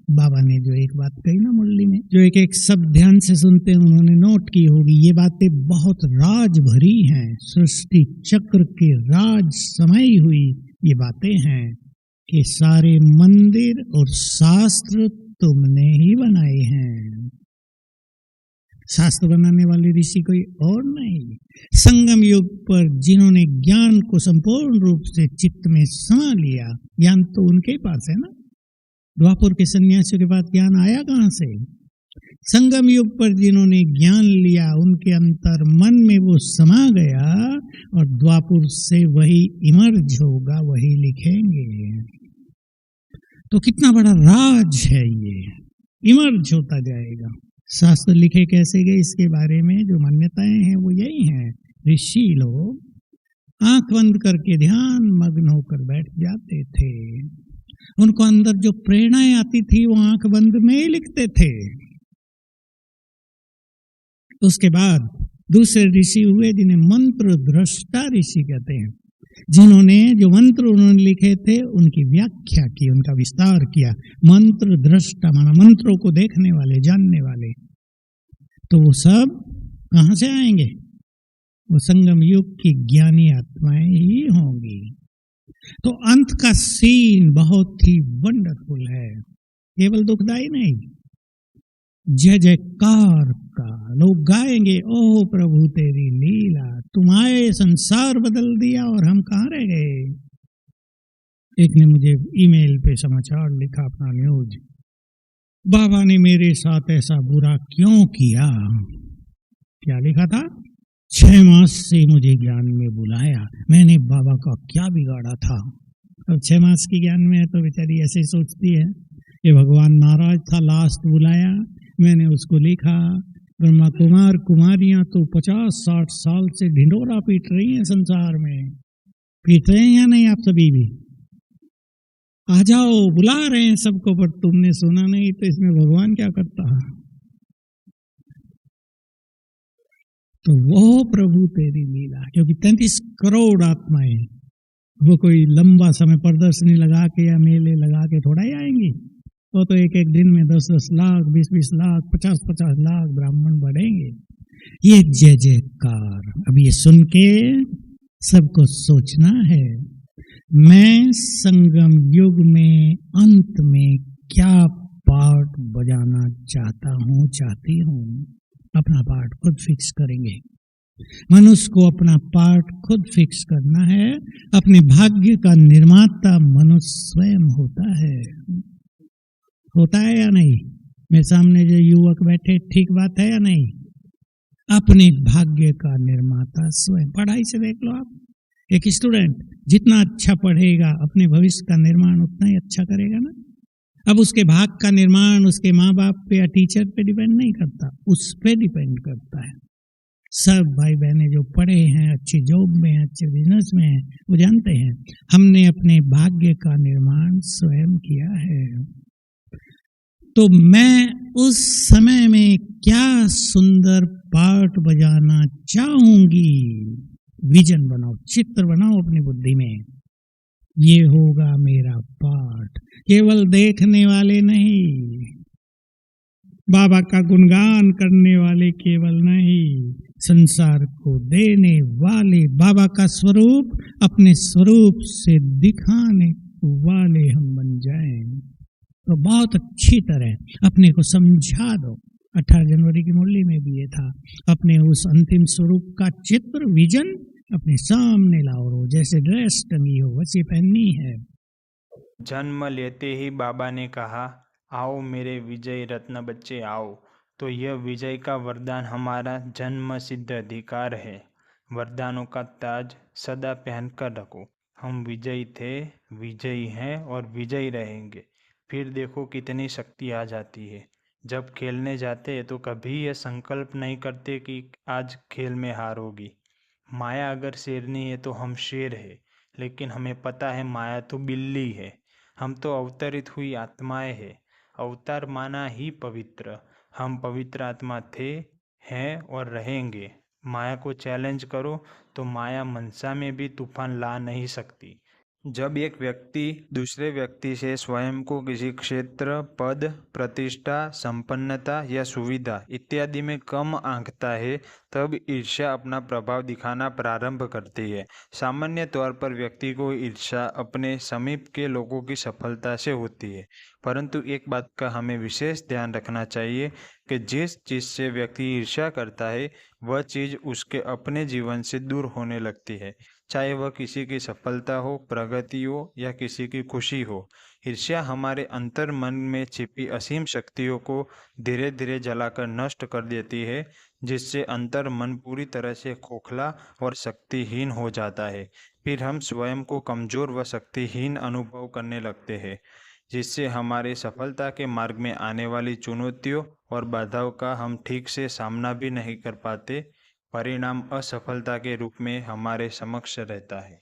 बाबा ने जो एक बात कही ना मुरली में, जो एक एक शब्द ध्यान से सुनते हैं उन्होंने नोट की होगी, ये बातें बहुत राज भरी हैं, सृष्टि चक्र के राज समाई हुई ये बातें हैं कि सारे मंदिर और शास्त्र तुमने ही बनाए हैं। शास्त्र बनाने वाले ऋषि कोई और नहीं। संगम युग पर जिन्होंने ज्ञान को संपूर्ण रूप से चित्त में समा लिया, ज्ञान तो उनके पास है ना। द्वापर के सन्यासियों के पास ज्ञान आया कहां से? संगम युग पर जिन्होंने ज्ञान लिया उनके अंतर मन में वो समा गया और द्वापर से वही इमर्ज होगा, वही लिखेंगे। तो कितना बड़ा राज है ये, इमर्ज होता जाएगा। शास्त्र लिखे कैसे गए इसके बारे में जो मान्यताएं हैं वो यही हैं। ऋषि लोग आंख बंद करके ध्यान मग्न होकर बैठ जाते थे, उनको अंदर जो प्रेरणाएं आती थी वो आंख बंद में ही लिखते थे। उसके बाद दूसरे ऋषि हुए जिन्हें मंत्र दृष्टा ऋषि कहते हैं, जिन्होंने जो मंत्र उन्होंने लिखे थे उनकी व्याख्या की, उनका विस्तार किया। मंत्र दृष्टा माना मंत्रों को देखने वाले, जानने वाले। तो वो सब कहां से आएंगे? वो संगम युग की ज्ञानी आत्माएं ही होंगी। तो अंत का सीन बहुत ही वंडरफुल है, केवल दुखदाई नहीं, जय जयकार का। लोग गाएंगे, ओह प्रभु तेरी लीला, तुम आए संसार बदल दिया और हम कहाँ रह गए। एक ने मुझे ईमेल पे समाचार लिखा, अपना न्यूज, बाबा ने मेरे साथ ऐसा बुरा क्यों किया। क्या लिखा था? 6 मास से मुझे ज्ञान में बुलाया, मैंने बाबा का क्या बिगाड़ा था। अब 6 मास की ज्ञान में है तो बेचारी ऐसे सोचती है कि भगवान नाराज था, लास्ट बुलाया। मैंने उसको लिखा, ब्रह्मा कुमार कुमारियां तो 50-60 साल से ढिंडोरा पीट रही हैं संसार में। पीट रहे हैं या नहीं आप सभी भी? आ जाओ, बुला रहे हैं सबको, पर तुमने सुना नहीं, तो इसमें भगवान क्या करता। तो वो प्रभु तेरी लीला, क्योंकि 33 करोड़ आत्माएं, वो कोई लंबा समय प्रदर्शनी लगा के या मेले लगा के थोड़ा ही आएंगी। वो तो एक एक दिन में 10-10 लाख, 20-20 लाख, 50-50 लाख ब्राह्मण बढ़ेंगे। ये जय जयकार। अब ये सुन के सबको सोचना है, मैं संगम युग में अंत में क्या पार्ट बजाना चाहता हूँ, चाहती हूँ। अपना पार्ट खुद फिक्स करेंगे। मनुष्य को अपना पार्ट खुद फिक्स करना है। अपने भाग्य का निर्माता मनुष्य स्वयं होता है। होता है या नहीं? मेरे सामने जो युवक बैठे, ठीक बात है या नहीं? अपने भाग्य का निर्माता स्वयं। पढ़ाई से देख लो आप, एक स्टूडेंट जितना अच्छा पढ़ेगा अपने भविष्य का निर्माण उतना ही अच्छा करेगा ना। अब उसके भाग का निर्माण उसके माँ बाप पे या टीचर पे डिपेंड नहीं करता, उस पे डिपेंड करता है। सब भाई बहनें जो पढ़े हैं, अच्छी जॉब में हैं, अच्छे बिजनेस में हैं, वो जानते हैं हमने अपने भाग्य का निर्माण स्वयं किया है। तो मैं उस समय में क्या सुंदर पार्ट बजाना चाहूंगी। विजन बनाओ, चित्र बनाओ अपनी बुद्धि में, ये होगा मेरा पार्ट। केवल देखने वाले नहीं, बाबा का गुणगान करने वाले केवल नहीं, संसार को देने वाले, बाबा का स्वरूप अपने स्वरूप से दिखाने वाले हम बन जाएं। तो बहुत अच्छी तरह अपने को समझा दो। 18 जनवरी की मुरली में भी ये था, अपने उस अंतिम स्वरूप का चित्र, विजन अपने सामने लाओ। जैसे ड्रेस टंगी हो वैसे पहननी है। जन्म लेते ही बाबा ने कहा, आओ मेरे विजय रत्न बच्चे आओ। तो यह विजय का वरदान हमारा जन्म सिद्ध अधिकार है। वरदानों का ताज सदा पहनकर रखो। हम विजयी थे, विजयी हैं और विजयी रहेंगे। फिर देखो कितनी शक्ति आ जाती है। जब खेलने जाते हैं तो कभी यह संकल्प नहीं करते कि आज खेल में हार होगी। माया अगर शेरनी है तो हम शेर है, लेकिन हमें पता है माया तो बिल्ली है। हम तो अवतरित हुई आत्माएं हैं। अवतार माना ही पवित्र। हम पवित्र आत्मा थे, हैं और रहेंगे। माया को चैलेंज करो तो माया मनसा में भी तूफान ला नहीं सकती। जब एक व्यक्ति दूसरे व्यक्ति से स्वयं को किसी क्षेत्र, पद, प्रतिष्ठा, संपन्नता या सुविधा इत्यादि में कम आंकता है, तब ईर्ष्या अपना प्रभाव दिखाना प्रारंभ करती है। सामान्य तौर पर व्यक्ति को ईर्ष्या अपने समीप के लोगों की सफलता से होती है, परंतु एक बात का हमें विशेष ध्यान रखना चाहिए कि जिस चीज़ से व्यक्ति ईर्ष्या करता है, वह चीज़ उसके अपने जीवन से दूर होने लगती है, चाहे वह किसी की सफलता हो, प्रगति हो या किसी की खुशी हो। ईर्ष्या हमारे अंतर मन में छिपी असीम शक्तियों को धीरे धीरे जलाकर नष्ट कर देती है, जिससे अंतर मन पूरी तरह से खोखला और शक्तिहीन हो जाता है। फिर हम स्वयं को कमजोर व शक्तिहीन अनुभव करने लगते हैं, जिससे हमारे सफलता के मार्ग में आने वाली चुनौतियों और बाधाओं का हम ठीक से सामना भी नहीं कर पाते। परिणाम असफलता के रूप में हमारे समक्ष रहता है।